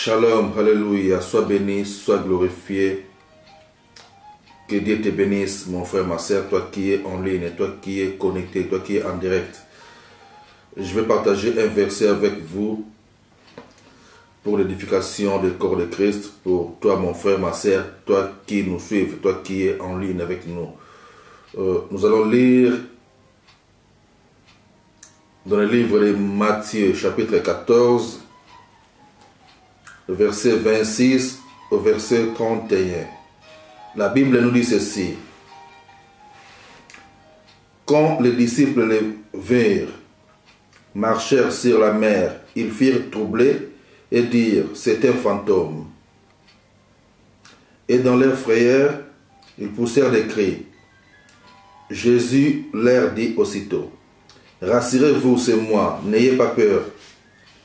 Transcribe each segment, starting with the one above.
Shalom, alléluia, sois béni, sois glorifié. Que Dieu te bénisse, mon frère, ma soeur, toi qui es en ligne, toi qui es connecté, toi qui es en direct. Je vais partager un verset avec vous pour l'édification du corps de Christ, pour toi, mon frère, ma soeur, toi qui nous suives, toi qui es en ligne avec nous. Nous allons lire dans le livre de Matthieu, chapitre 14, verset 26 au verset 31. La Bible nous dit ceci. Quand les disciples les virent, marchèrent sur la mer, ils firent troubler et dirent, c'est un fantôme. Et dans leur frayeur, ils poussèrent des cris. Jésus leur dit aussitôt, rassurez-vous, c'est moi, n'ayez pas peur.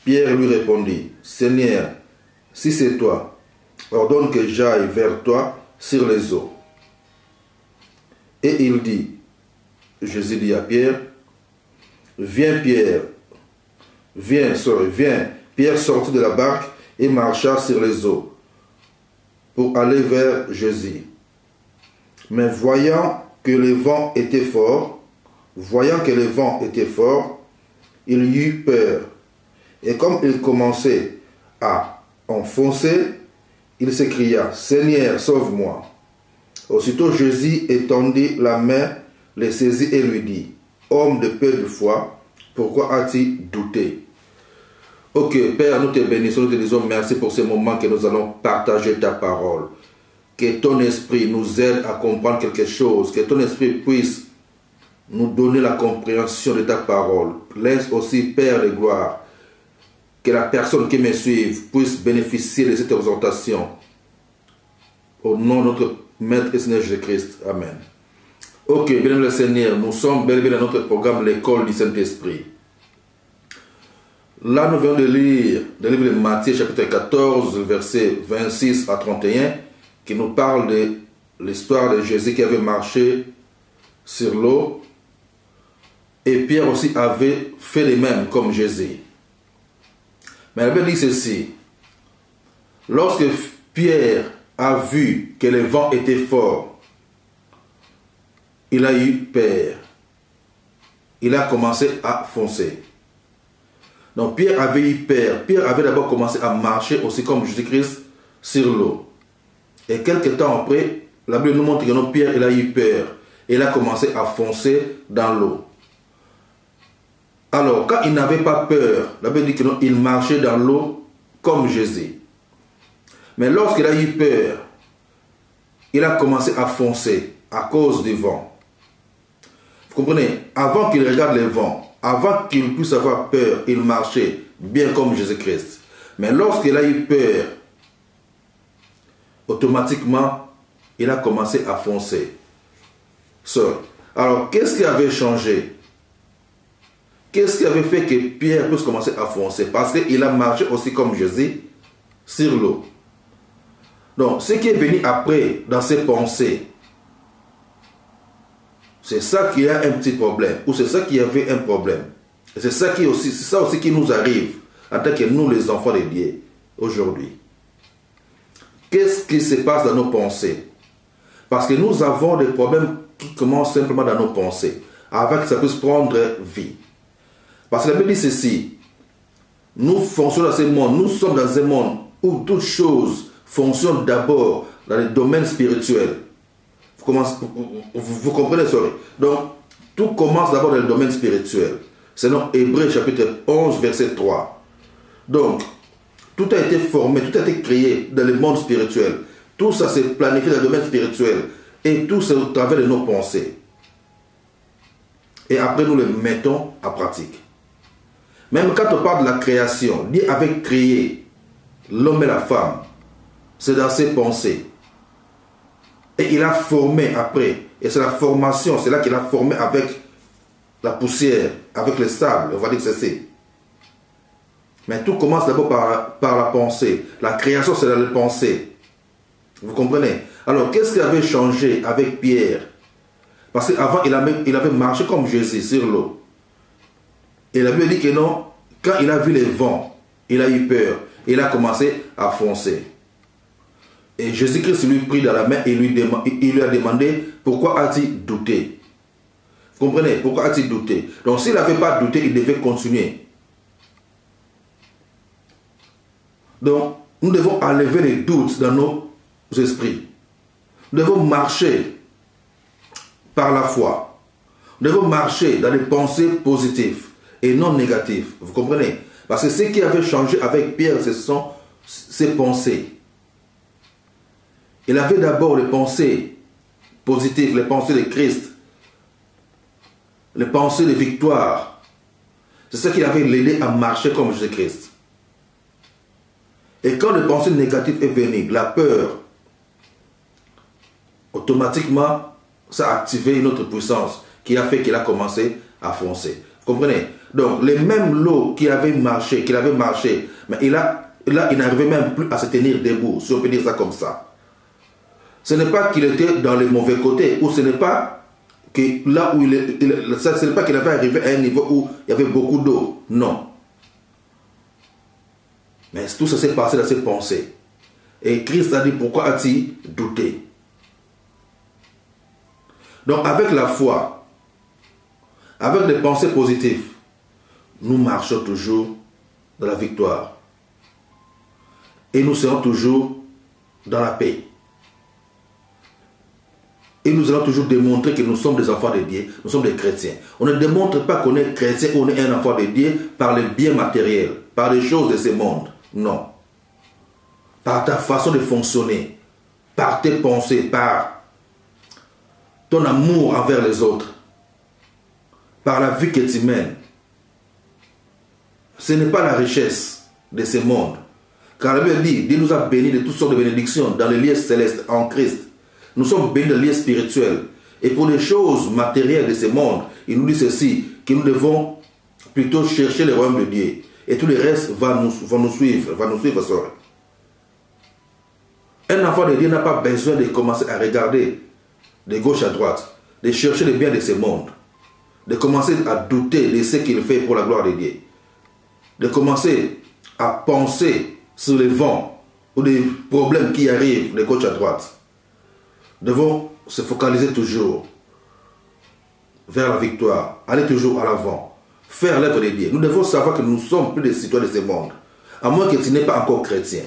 Pierre lui répondit, Seigneur, si c'est toi, ordonne que j'aille vers toi sur les eaux. Et il dit, Jésus dit à Pierre, viens Pierre, viens. Pierre sortit de la barque et marcha sur les eaux pour aller vers Jésus. Mais voyant que le vent était fort, il eut peur. Et comme il commençait à enfoncer, il s'écria, Seigneur, sauve-moi. Aussitôt Jésus étendit la main, le saisit et lui dit, homme de peu de foi, pourquoi as-tu douté? Ok, Père, nous te bénissons, nous te disons merci pour ce moment que nous allons partager ta parole. Que ton esprit nous aide à comprendre quelque chose, que ton esprit puisse nous donner la compréhension de ta parole. Laisse aussi, Père de gloire, que la personne qui me suive puisse bénéficier de cette exhortation. Au nom de notre Maître et Seigneur Jésus-Christ. Amen. Ok, bien le Seigneur, nous sommes bel et bien dans notre programme L'école du Saint-Esprit. Là, nous venons de lire le livre de Matthieu, chapitre 14, versets 26 à 31, qui nous parle de l'histoire de Jésus qui avait marché sur l'eau. Et Pierre aussi avait fait les mêmes comme Jésus. Mais la Bible dit ceci. Lorsque Pierre a vu que le vent était fort, il a eu peur. Il a commencé à foncer. Donc Pierre avait eu peur. Pierre avait d'abord commencé à marcher aussi comme Jésus-Christ sur l'eau. Et quelques temps après, la Bible nous montre que non, Pierre il a eu peur. Il a commencé à foncer dans l'eau. Alors, quand il n'avait pas peur, la Bible dit que non, il marchait dans l'eau comme Jésus. Mais lorsqu'il a eu peur, il a commencé à foncer à cause du vent. Vous comprenez? Avant qu'il regarde le vent, avant qu'il puisse avoir peur, il marchait bien comme Jésus-Christ. Mais lorsqu'il a eu peur, automatiquement, il a commencé à foncer. Alors, qu'est-ce qui avait changé? Qu'est-ce qui avait fait que Pierre puisse commencer à foncer? Parce qu'il a marché aussi comme Jésus sur l'eau. Donc, ce qui est venu après dans ses pensées, c'est ça qui a un petit problème. Ou c'est ça qui avait un problème. C'est ça aussi qui nous arrive en tant que nous, les enfants de Dieu, aujourd'hui. Qu'est-ce qui se passe dans nos pensées? Parce que nous avons des problèmes qui commencent simplement dans nos pensées, avant que ça puisse prendre vie. Parce que la Bible dit ceci, nous fonctionnons dans ce monde, nous sommes dans un monde où toutes choses fonctionnent d'abord dans le domaine spirituel. Vous comprenez, sorry. Donc, tout commence d'abord dans le domaine spirituel. C'est dans Hébreux chapitre 11, verset 3. Donc, tout a été formé, tout a été créé dans le monde spirituel. Tout ça s'est planifié dans le domaine spirituel. Et tout c'est au travers de nos pensées. Et après, nous le mettons en pratique. Même quand on parle de la création, Dieu avait créé l'homme et la femme. C'est dans ses pensées. Et il a formé après. Et c'est la formation, c'est là qu'il a formé avec la poussière, avec le sable. On va dire que c'est ça. Mais tout commence d'abord par la pensée. La création, c'est dans les pensées. Vous comprenez? Alors, qu'est-ce qui avait changé avec Pierre? Parce qu'avant, il avait marché comme Jésus sur l'eau. Et la Bible dit que non, quand il a vu les vents, il a eu peur. Et il a commencé à foncer. Et Jésus-Christ lui prit dans la main et il lui a demandé pourquoi as-tu douté? Vous comprenez? Pourquoi as-tu douté? Donc s'il n'avait pas douté, il devait continuer. Donc nous devons enlever les doutes dans nos esprits. Nous devons marcher par la foi. Nous devons marcher dans des pensées positives et non négatives. Vous comprenez? Parce que ce qui avait changé avec Pierre, ce sont ses pensées. Il avait d'abord les pensées positives, les pensées de Christ, les pensées de victoire. C'est ce qui avait l'aidé à marcher comme Jésus-Christ. Et quand les pensées négatives est venue, la peur, automatiquement, ça a activé une autre puissance qui a fait qu'il a commencé à foncer. Vous comprenez? Donc, les mêmes lots qu'il avait marché, mais là, il n'arrivait même plus à se tenir debout, si on peut dire ça comme ça. Ce n'est pas qu'il était dans les mauvais côtés, ou ce n'est pas que là où ce n'est pas qu'il avait arrivé à un niveau où il y avait beaucoup d'eau. Non. Mais tout ça s'est passé dans ses pensées. Et Christ a dit, pourquoi as-tu douté? Donc avec la foi, avec des pensées positives, nous marchons toujours dans la victoire. Et nous serons toujours dans la paix. Et nous allons toujours démontrer que nous sommes des enfants de Dieu, nous sommes des chrétiens. On ne démontre pas qu'on est chrétien ou on est un enfant de Dieu par les biens matériels, par les choses de ce monde. Non. Par ta façon de fonctionner, par tes pensées, par ton amour envers les autres, par la vie que tu mènes. Ce n'est pas la richesse de ce monde. Car la Bible dit, Dieu nous a bénis de toutes sortes de bénédictions dans les lieux célestes en Christ. Nous sommes bénis de lieux spirituels. Et pour les choses matérielles de ce monde, il nous dit ceci, que nous devons plutôt chercher le royaume de Dieu. Et tout le reste va nous suivre, soeur. Un enfant de Dieu n'a pas besoin de commencer à regarder de gauche à droite, de chercher le bien de ce monde, de commencer à douter de ce qu'il fait pour la gloire de Dieu, de commencer à penser sur les vents ou des problèmes qui arrivent de gauche à droite. Nous devons se focaliser toujours vers la victoire, aller toujours à l'avant, faire l'œuvre de Dieu. Nous devons savoir que nous ne sommes plus des citoyens de ce monde, à moins que tu n'es pas encore chrétien.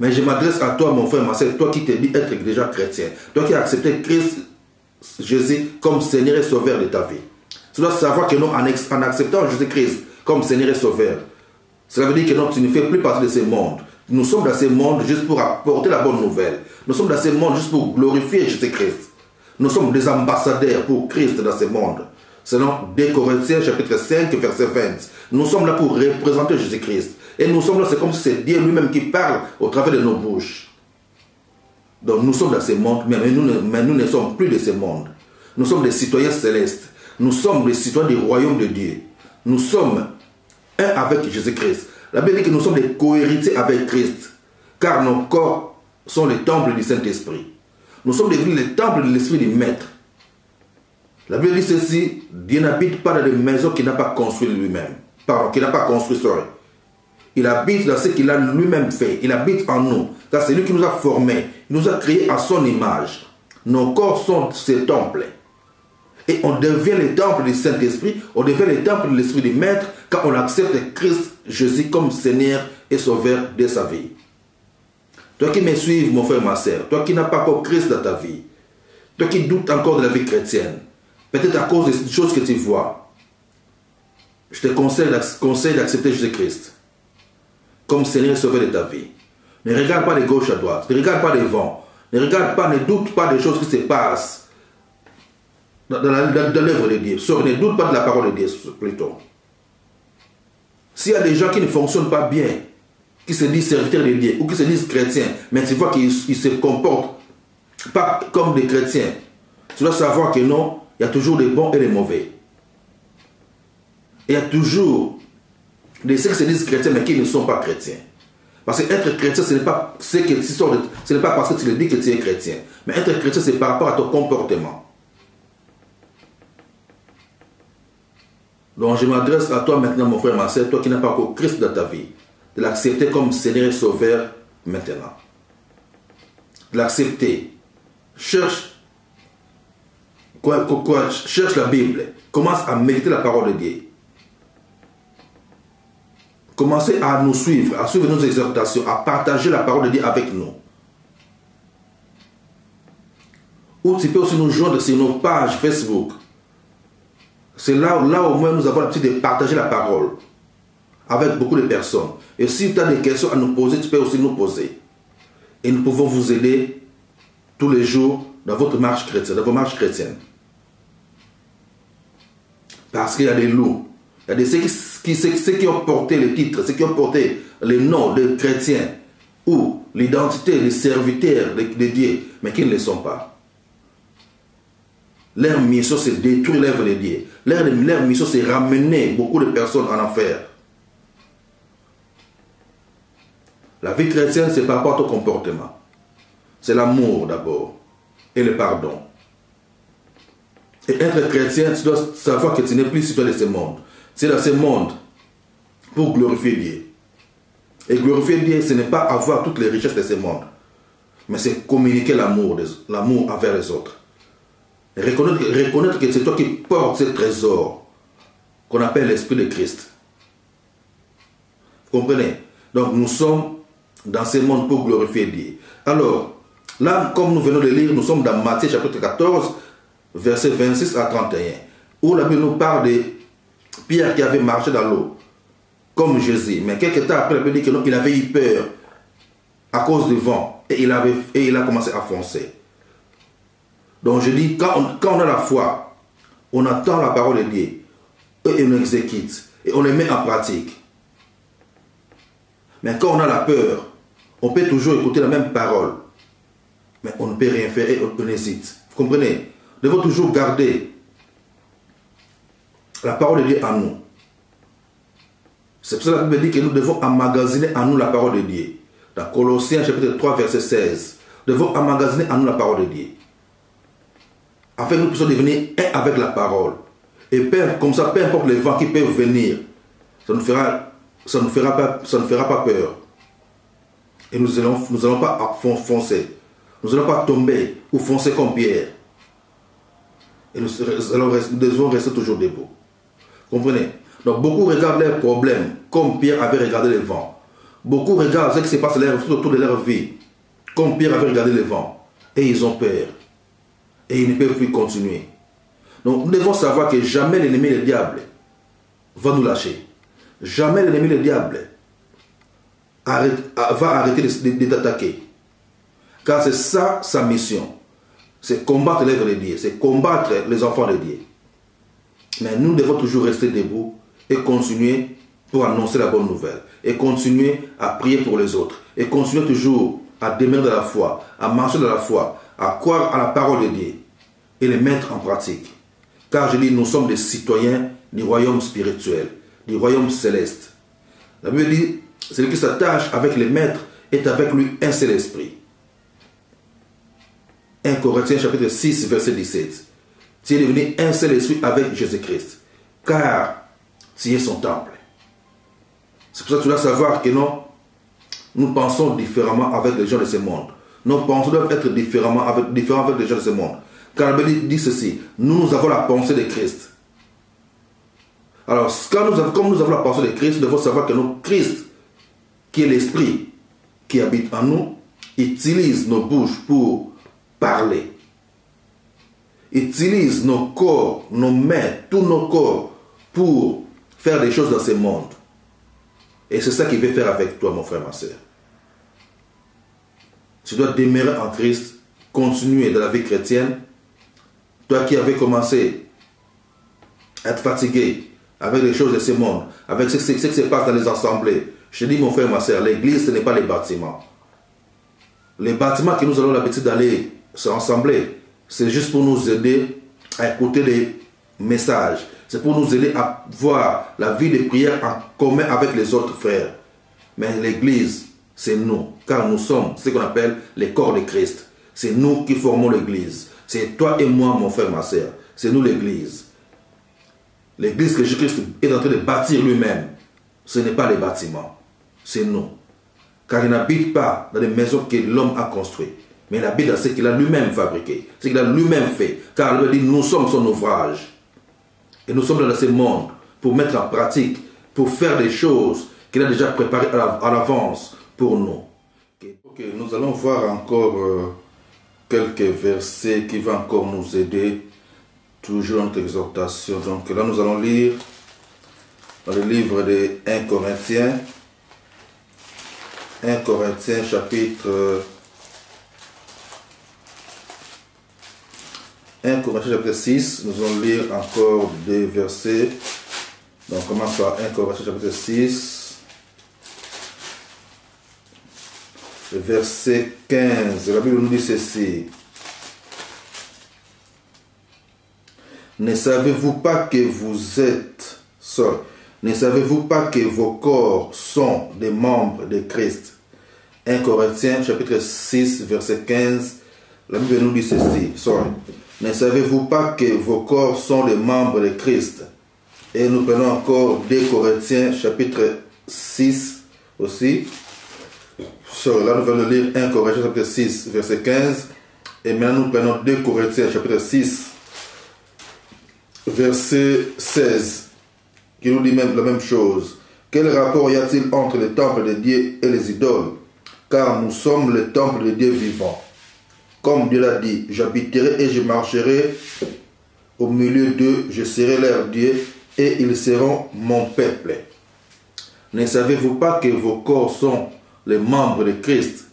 Mais je m'adresse à toi, mon frère, ma soeur, toi qui te dis être déjà chrétien, toi qui as accepté Christ Jésus comme Seigneur et Sauveur de ta vie. Tu dois savoir que non, en acceptant Jésus-Christ comme Seigneur et Sauveur, cela veut dire que non, tu ne fais plus partie de ce monde. Nous sommes dans ce monde juste pour apporter la bonne nouvelle. Nous sommes dans ce monde juste pour glorifier Jésus-Christ. Nous sommes des ambassadeurs pour Christ dans ce monde. Selon 2 Corinthiens chapitre 5 verset 20. Nous sommes là pour représenter Jésus-Christ. Et nous sommes là, c'est comme si c'est Dieu lui-même qui parle au travers de nos bouches. Donc nous sommes dans ce monde, mais nous ne sommes plus de ce monde. Nous sommes des citoyens célestes. Nous sommes des citoyens du royaume de Dieu. Nous sommes un avec Jésus-Christ. La Bible dit que nous sommes des co-héritiers avec Christ, car nos corps sont les temples du Saint-Esprit. Nous sommes devenus les temples de l'Esprit du Maître. La Bible dit ceci, Dieu n'habite pas dans des maisons qu'il n'a pas construites lui-même. Pardon, qu'il n'a pas construit, sorry. Il habite dans ce qu'il a lui-même fait. Il habite en nous. Car c'est lui qui nous a formés. Il nous a créés à son image. Nos corps sont ces temples. Et on devient les temples du Saint-Esprit, on devient les temples de l'Esprit du Maître quand on accepte Christ Jésus comme Seigneur et Sauveur de sa vie. Toi qui me suis, mon frère, ma soeur, toi qui n'as pas encore Christ dans ta vie, toi qui doutes encore de la vie chrétienne, peut-être à cause des choses que tu vois, je te conseille d'accepter Jésus-Christ comme Seigneur et Sauveur de ta vie. Ne regarde pas de gauche à droite, ne regarde pas les vents, ne doute pas des choses qui se passent dans l'œuvre de Dieu. Ne doute pas de la parole de Dieu, plutôt. S'il y a des gens qui ne fonctionnent pas bien, qui se disent serviteurs de Dieu, ou qui se disent chrétiens, mais tu vois qu'ils se comportent pas comme des chrétiens, tu dois savoir que non, il y a toujours des bons et des mauvais. Il y a toujours des ceux qui se disent chrétiens, mais qui ne sont pas chrétiens. Parce que être chrétien, ce n'est pas parce que tu le dis que tu es chrétien. Mais être chrétien, c'est par rapport à ton comportement. Donc je m'adresse à toi maintenant, mon frère, ma soeur, toi qui n'as pas encore Christ dans ta vie. de l'accepter comme Seigneur et Sauveur maintenant. De l'accepter. Cherche la Bible. Commence à méditer la parole de Dieu. Commencez à nous suivre, à suivre nos exhortations, à partager la parole de Dieu avec nous. Ou tu peux aussi nous joindre sur nos pages Facebook. C'est là au moins nous avons l'habitude de partager la parole avec beaucoup de personnes. Et si tu as des questions à nous poser, tu peux aussi nous poser. Et nous pouvons vous aider tous les jours dans votre marche chrétienne, dans vos marches chrétiennes. Parce qu'il y a des loups. Il y a ceux qui ont porté les titres, ceux qui ont porté les noms de chrétiens ou l'identité des serviteurs de Dieu, mais qui ne le sont pas. Leur mission, c'est détruire l'œuvre de Dieu. Leur mission, c'est ramener beaucoup de personnes en enfer. La vie chrétienne, c'est par rapport au comportement. C'est l'amour d'abord et le pardon. Et être chrétien, tu dois savoir que tu n'es plus citoyen de ce monde. C'est dans ce monde pour glorifier Dieu. Et glorifier Dieu, ce n'est pas avoir toutes les richesses de ce monde, mais c'est communiquer l'amour envers les autres. Reconnaître que c'est toi qui portes ce trésor qu'on appelle l'Esprit de Christ. Vous comprenez? Donc nous sommes dans ce monde pour glorifier Dieu. Alors, là, comme nous venons de lire, nous sommes dans Matthieu chapitre 14, versets 26 à 31, où la Bible nous parle de Pierre qui avait marché dans l'eau, comme Jésus. Mais quelques temps après, la Bible dit qu'il avait eu peur à cause du vent, et il a commencé à foncer. Donc je dis, quand on a la foi, on entend la parole de Dieu, et on exécute, et on les met en pratique. Mais quand on a la peur, on peut toujours écouter la même parole, mais on ne peut rien faire et on hésite. Vous comprenez? Nous devons toujours garder la parole de Dieu en nous. C'est pour ça que la Bible dit que nous devons emmagasiner en nous la parole de Dieu. Dans Colossiens chapitre 3 verset 16, nous devons emmagasiner en nous la parole de Dieu. Afin que nous puissions devenir un avec la parole. Et comme ça, peu importe les vents qui peuvent venir, ça ne fera pas peur. Et nous n'allons pas foncer. Nous n'allons pas tomber ou foncer comme Pierre. Et nous devons rester toujours debout. Comprenez? Donc beaucoup regardent leurs problèmes comme Pierre avait regardé le vent. Beaucoup regardent ce qui se passe autour de leur vie comme Pierre avait regardé le vent. Et ils ont peur. Et ils ne peuvent plus continuer. Donc nous devons savoir que jamais l'ennemi, le diable, va nous lâcher. Jamais l'ennemi, le diable, va arrêter de t'attaquer. Car c'est ça sa mission. C'est combattre l'œuvre de Dieu. C'est combattre les enfants de Dieu. Mais nous devons toujours rester debout et continuer pour annoncer la bonne nouvelle. Et continuer à prier pour les autres. Et continuer toujours à demeurer dans la foi, à marcher dans la foi, à croire à la parole de Dieu et les mettre en pratique. Car je dis, nous sommes des citoyens du royaume spirituel, du royaume céleste. La Bible dit, celui qui s'attache avec les maîtres est avec lui un seul esprit. 1 Corinthiens chapitre 6 verset 17. Tu es devenu un seul esprit avec Jésus-Christ, car tu es son temple. C'est pour ça que tu dois savoir que non, nous pensons différemment avec les gens de ce monde. Nos pensées doivent être différents avec les gens de ce monde. Car la Bible dit ceci, nous avons la pensée de Christ. Alors, comme nous avons la pensée de Christ, nous devons savoir que notre Christ, qui est l'esprit qui habite en nous, utilise nos bouches pour parler. Utilise nos corps, nos mains, tous nos corps pour faire des choses dans ce monde. Et c'est ça qu'il veut faire avec toi, mon frère, ma soeur. Tu dois demeurer en Christ, continuer dans la vie chrétienne. Toi qui avais commencé à être fatigué avec les choses de ce monde, avec ce qui se passe dans les assemblées, je te dis, mon frère, ma soeur, l'église, ce n'est pas les bâtiments. Les bâtiments que nous avons l'habitude d'aller se rassembler, c'est juste pour nous aider à écouter les messages. C'est pour nous aider à voir la vie de prière en commun avec les autres frères. Mais l'église, c'est nous, car nous sommes ce qu'on appelle les corps de Christ. C'est nous qui formons l'église. C'est toi et moi, mon frère, ma soeur. C'est nous l'église. L'église que Jésus-Christ est en train de bâtir lui-même, ce n'est pas les bâtiments. c'est nous. Car il n'habite pas dans les maisons que l'homme a construites, mais il habite dans ce qu'il a lui-même fabriqué, ce qu'il a lui-même fait. Car il dit, nous sommes son ouvrage. Et nous sommes dans ce monde pour mettre en pratique, pour faire des choses qu'il a déjà préparées à l'avance pour nous. Ok, nous allons voir encore quelques versets qui vont encore nous aider, toujours dans notre exhortation. Donc là, nous allons lire dans le livre de 1 Corinthiens. 1 Corinthiens chapitre 6, nous allons lire encore des versets. Donc on commence par 1 Corinthiens chapitre 6, le verset 15. La Bible nous dit ceci. Ne savez-vous pas que vous êtes seuls? Ne savez-vous pas que vos corps sont des membres de Christ? 1 Corinthiens chapitre 6 verset 15. La Bible nous dit ceci. Ne savez-vous pas que vos corps sont les membres de Christ? Et nous prenons encore 2 Corinthiens chapitre 6 aussi. Là nous allons lire 1 Corinthiens chapitre 6 verset 15. Et maintenant nous prenons 2 Corinthiens chapitre 6 verset 16. Qui nous dit même la même chose. Quel rapport y a-t-il entre le temple de Dieu et les idoles? Car nous sommes le temple de Dieu vivant. Comme Dieu l'a dit, j'habiterai et je marcherai au milieu d'eux, je serai leur Dieu et ils seront mon peuple. Ne savez-vous pas que vos corps sont les membres de Christ?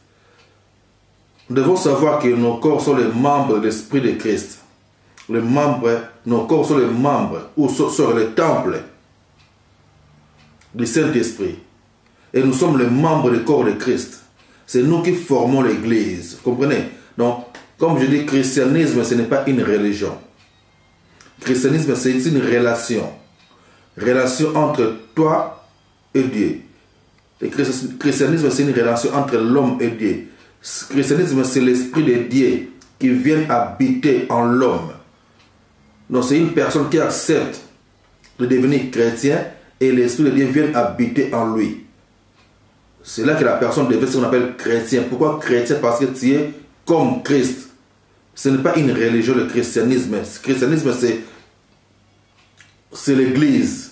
Nous devons savoir que nos corps sont les membres de l'Esprit de Christ. Nos corps sont les membres ou sur le temple du Saint-Esprit. Et nous sommes les membres du corps de Christ. C'est nous qui formons l'Église. Vous comprenez? Donc, comme je dis, christianisme, ce n'est pas une religion. Christianisme, c'est une relation. Relation entre toi et Dieu. Le christianisme, c'est une relation entre l'homme et Dieu. Le christianisme, c'est l'Esprit de Dieu qui vient habiter en l'homme. Donc, c'est une personne qui accepte de devenir chrétien et l'Esprit de Dieu vient habiter en lui. C'est là que la personne devient ce qu'on appelle chrétien. Pourquoi chrétien? Parce que tu es comme Christ. Ce n'est pas une religion, le christianisme. Le christianisme, c'est l'Église.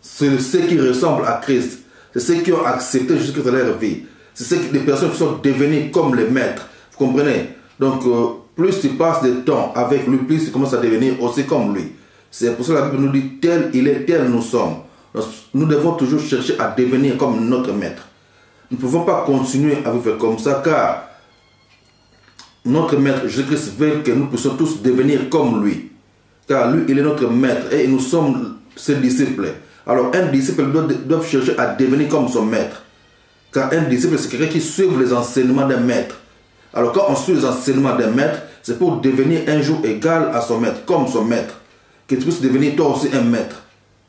C'est ceux qui ressemblent à Christ. C'est ceux qui ont accepté jusqu'à leur vie. C'est des personnes qui sont devenues comme les maîtres. Vous comprenez? Donc, plus tu passes de temps avec lui, plus tu commences à devenir aussi comme lui. C'est pour ça que la Bible nous dit, tel il est, tel nous sommes. Donc, nous devons toujours chercher à devenir comme notre maître. Nous ne pouvons pas continuer à vivre comme ça, car notre maître Jésus-Christ veut que nous puissions tous devenir comme lui. Car lui, il est notre maître et nous sommes ses disciples. Alors un disciple doit chercher à devenir comme son maître. Car un disciple, c'est quelqu'un qui suit les enseignements d'un maître. Alors quand on suit les enseignements d'un maître, c'est pour devenir un jour égal à son maître, comme son maître. Que tu puisses devenir toi aussi un maître.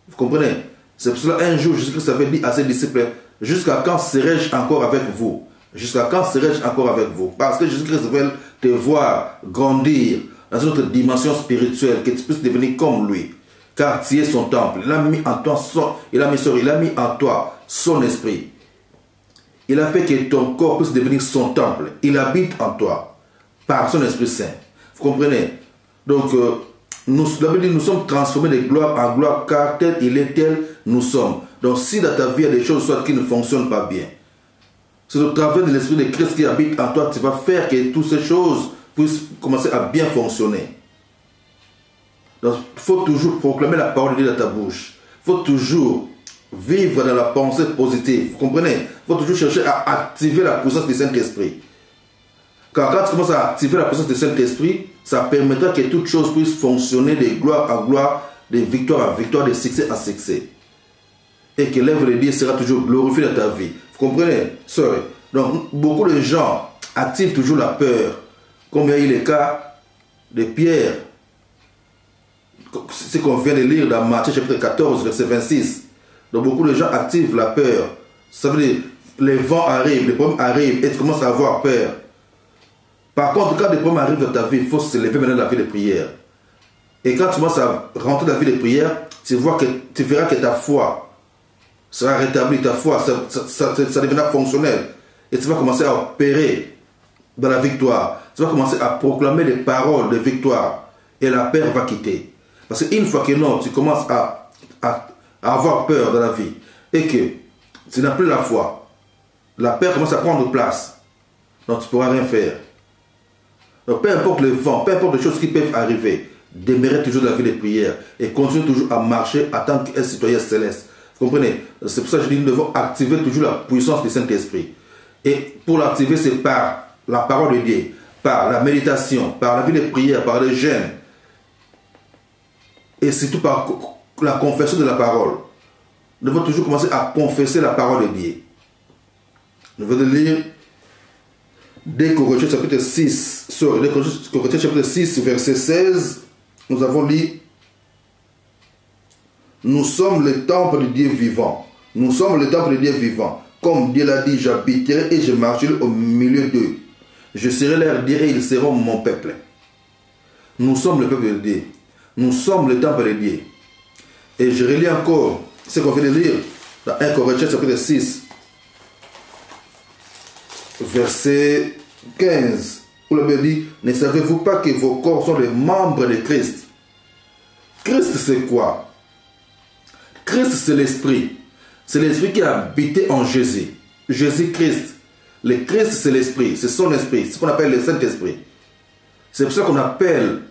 Vous comprenez? C'est pour cela un jour Jésus-Christ avait dit à ses disciples, jusqu'à quand serai-je encore avec vous? Jusqu'à quand serai-je encore avec vous? Parce que Jésus-Christ veut te voir grandir dans une autre dimension spirituelle, que tu puisses devenir comme lui. Car tu es son temple. Il a mis en toi son esprit. Il a fait que ton corps puisse devenir son temple. Il habite en toi par son Esprit Saint. Vous comprenez? Donc, nous sommes transformés de gloire en gloire, car tel il est, tel nous sommes. Donc, si dans ta vie il y a des choses soit qui ne fonctionnent pas bien, c'est au travers de l'Esprit de Christ qui habite en toi, tu vas faire que toutes ces choses puissent commencer à bien fonctionner. Donc, il faut toujours proclamer la parole de Dieu dans ta bouche. Il faut toujours vivre dans la pensée positive. Vous comprenez? Il faut toujours chercher à activer la puissance du Saint-Esprit. Car quand tu commences à activer la puissance du Saint-Esprit, ça permettra que toutes choses puissent fonctionner de gloire en gloire, de victoire en victoire, de succès en succès. Et que l'œuvre de Dieu sera toujours glorifiée dans ta vie. Vous comprenez? Donc, beaucoup de gens activent toujours la peur. Comme il y a eu le cas de Pierre. Ce qu'on vient de lire dans Matthieu chapitre 14, verset 26. Donc beaucoup de gens activent la peur. Ça veut dire, les vents arrivent, les problèmes arrivent et tu commences à avoir peur. Par contre, quand les problèmes arrivent dans ta vie, il faut se lever maintenant dans la vie de prière. Et quand tu commences à rentrer dans la vie de prière, tu verras que ta foi sera rétablie, ta foi, ça deviendra fonctionnel. Et tu vas commencer à opérer dans la victoire. Tu vas commencer à proclamer des paroles de victoire. Et la peur va quitter. Parce qu'une fois que non, tu commences à avoir peur dans la vie et que tu n'as plus la foi, la peur commence à prendre place. Donc tu ne pourras rien faire. Donc peu importe le vent, peu importe les choses qui peuvent arriver, demeurer toujours dans la vie de prière et continuer toujours à marcher en tant qu'un citoyen céleste. Vous comprenez? C'est pour ça que je dis que nous devons activer toujours la puissance du Saint-Esprit. Et pour l'activer, c'est par la parole de Dieu, par la méditation, par la vie de prière, par le jeûne. Et surtout par la confession de la parole. Nous devons toujours commencer à confesser la parole de Dieu. Nous venons de lire 2 Corinthiens chapitre 6, chapitre 6, verset 16. Nous avons lu: nous sommes le temple du Dieu vivant. Nous sommes le temple du Dieu vivant. Comme Dieu l'a dit, j'habiterai et je marcherai au milieu d'eux. Je serai leur Dieu et ils seront mon peuple. Nous sommes le peuple de Dieu. Nous sommes le temple de Dieu. Et je relis encore ce qu'on vient de lire dans 1 Corinthiens chapitre 6, verset 15, où le Bible dit: ne savez-vous pas que vos corps sont les membres de Christ? Christ, c'est quoi? Christ, c'est l'Esprit. C'est l'Esprit qui a habité en Jésus. Jésus-Christ. Le Christ, c'est l'Esprit. C'est son Esprit. C'est ce qu'on appelle le Saint-Esprit. C'est pour ça qu'on appelle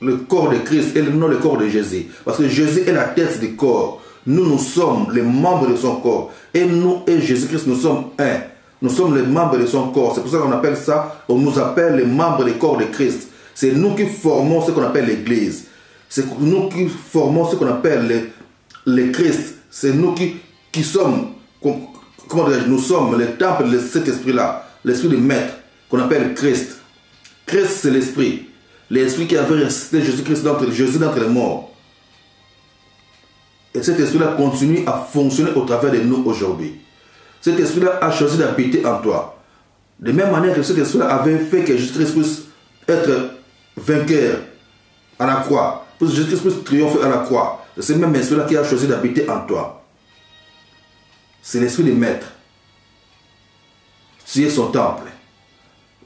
le corps de Christ et non le corps de Jésus. Parce que Jésus est la tête du corps. Nous, nous sommes les membres de son corps. Et nous et Jésus-Christ, nous sommes un. Nous sommes les membres de son corps. C'est pour ça qu'on appelle ça, on nous appelle les membres du corps de Christ. C'est nous qui formons ce qu'on appelle l'Église. C'est nous qui formons ce qu'on appelle le Christ. C'est nous qui sommes, comment dirais-je, nous sommes le temple de cet esprit-là, l'esprit du maître, qu'on appelle Christ. Christ, c'est l'esprit. L'esprit qui avait ressuscité Jésus-Christ d'entre les morts. Et cet esprit-là continue à fonctionner au travers de nous aujourd'hui. Cet esprit-là a choisi d'habiter en toi. De même manière que cet esprit-là avait fait que Jésus-Christ puisse être vainqueur à la croix, pour que Jésus-Christ puisse triompher à la croix. C'est le même esprit-là qui a choisi d'habiter en toi. C'est l'esprit du maître. Tu es son temple.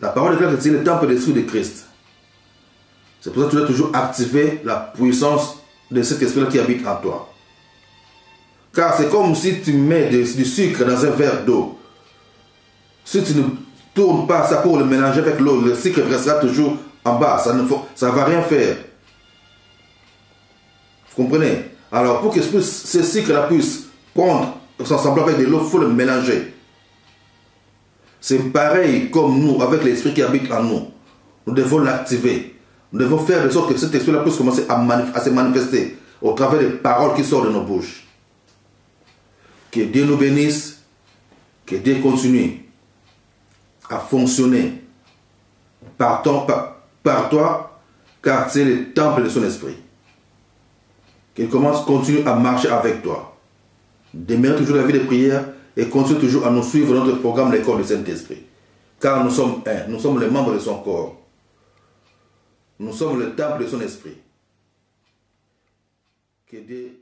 La parole de Dieu, c'est le temple de l'esprit de Christ. C'est pour ça que tu dois toujours activer la puissance de cet esprit-là qui habite en toi. Car c'est comme si tu mets du sucre dans un verre d'eau. Si tu ne tournes pas ça pour le mélanger avec l'eau, le sucre restera toujours en bas. Ça ne va rien faire. Vous comprenez? Alors pour que ce sucre-là puisse prendre son semblant avec de l'eau, il faut le mélanger. C'est pareil comme nous, avec l'esprit qui habite en nous. Nous devons l'activer. Nous devons faire de sorte que cet esprit-là puisse commencer à se manifester au travers des paroles qui sortent de nos bouches. Que Dieu nous bénisse, que Dieu continue à fonctionner par toi, car c'est le temple de son esprit. Qu'il continue à marcher avec toi. Demeure toujours la vie de prière et continue toujours à nous suivre dans notre programme Les Corps du Saint-Esprit. Car nous sommes un, nous sommes les membres de son corps. Nous sommes le temple de son esprit. Que Dieu